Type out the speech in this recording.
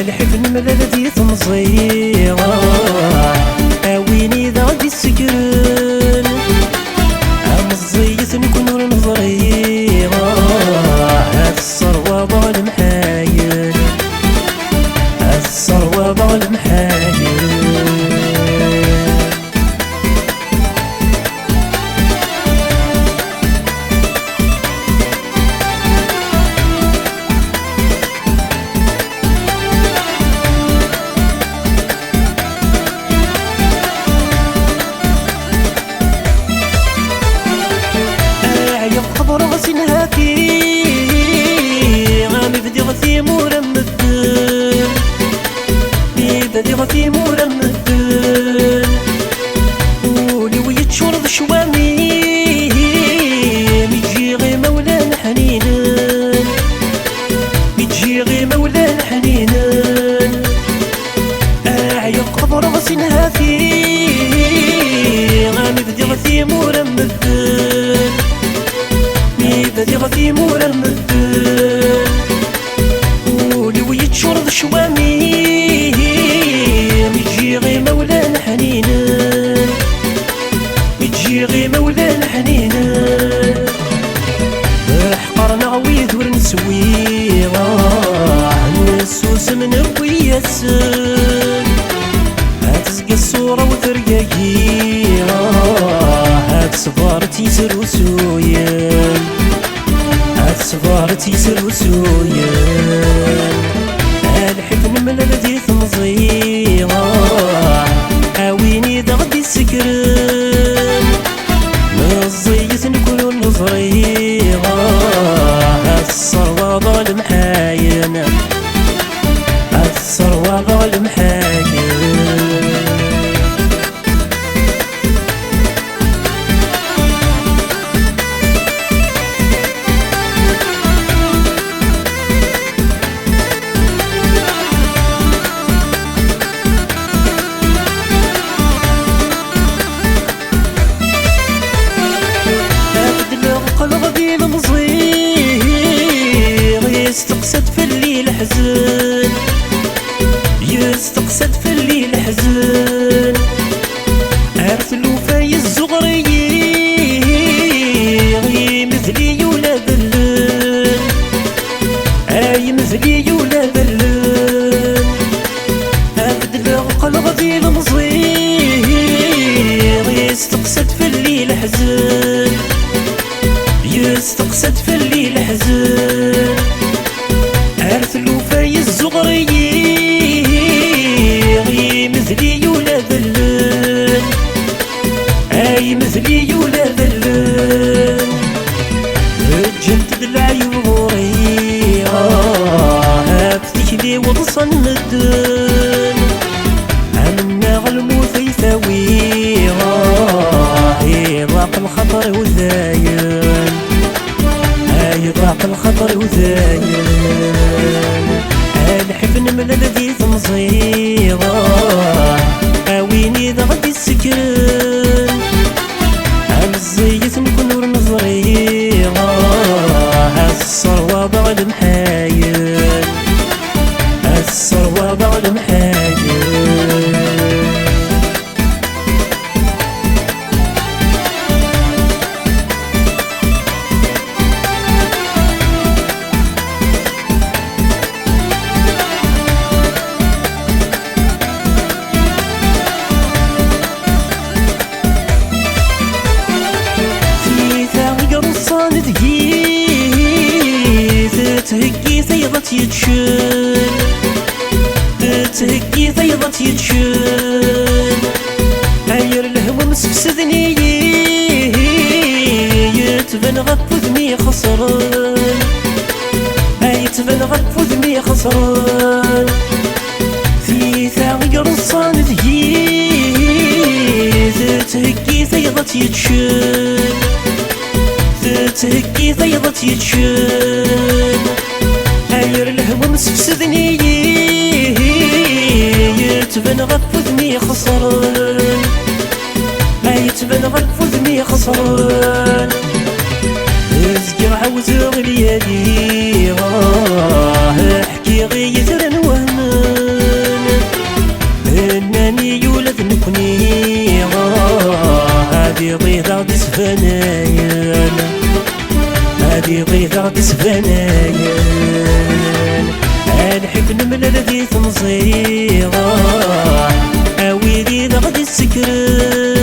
الحفن ملالتي تمصيغة ويني ذا غدي السكران مزيت نكون نظريغة هاد الثروة بغا المحايل هاد الثروة بغا المحايل راسنها في غامي بدي غثي مورا مدن بدي غثي مورا مدن ولي ويتشرد شوامي ميجي غي مولانا حنينا ميجي غي مولانا حنينا يقض راسنها في غامي بدي غثي مورا مدن بدي غثي مورا المدن ولي ويتشرد شوامي ميجي غي مولانا حنينا ميجي غي مولانا حنينا حقرنا غويد ورنسويغا نسوس من وياسن هتزقى الصورة وترقاقيغا هات صبارتي سروسويا صبارتي سروسويا الحفن ملالتي تمصيغة ويني ذا غدي السكران مزيت نكون نظريغة هاد الثروة بغا المحاين هاد الثروة بغا المحاين يستقصد في الليل حزن يستقصد في الليل حزن عرف الوفاي الزغري مثلي ولا بلن مثلي ولا بلن أبدل القلب ذي المصير يستقصد في الليل حزن يستقصد في الليل حزن عرف الوفاي الزغري مثلي ولا بلن مثلي ولا بلن جنت دلعي وغوري هفتك لي وضصن الدن عمنا غلموث يثاوي ضاق الخطر وذاين ضاق الخطر وذاين الحفن ملالتي تمصيغة ويني ذا غدي السكران مزيت نكون نظريغة هاد الثروة بغا المحايل هاد الثروة بغا المحايل تهكي ثيضت يتشن تهكي ثيضت يتشن عير الهوى مسفسدني يتبن غف ذني خسران يتبن غف ذني خسران في ثاغي رصان تهكي ثيضت يتشن تهكي ثيضت يتشن عير الهوى مسفسدني يتبن غف ذني خسران يتبن غف ذني خسران ازقر عاوز غليالي احكي غيثر وهنا هادي ضيضة غدي سفنايان، هادي ضيضة غدي سفنايان. الحك نملل دي تنصيغة، أويلي غدي سكران.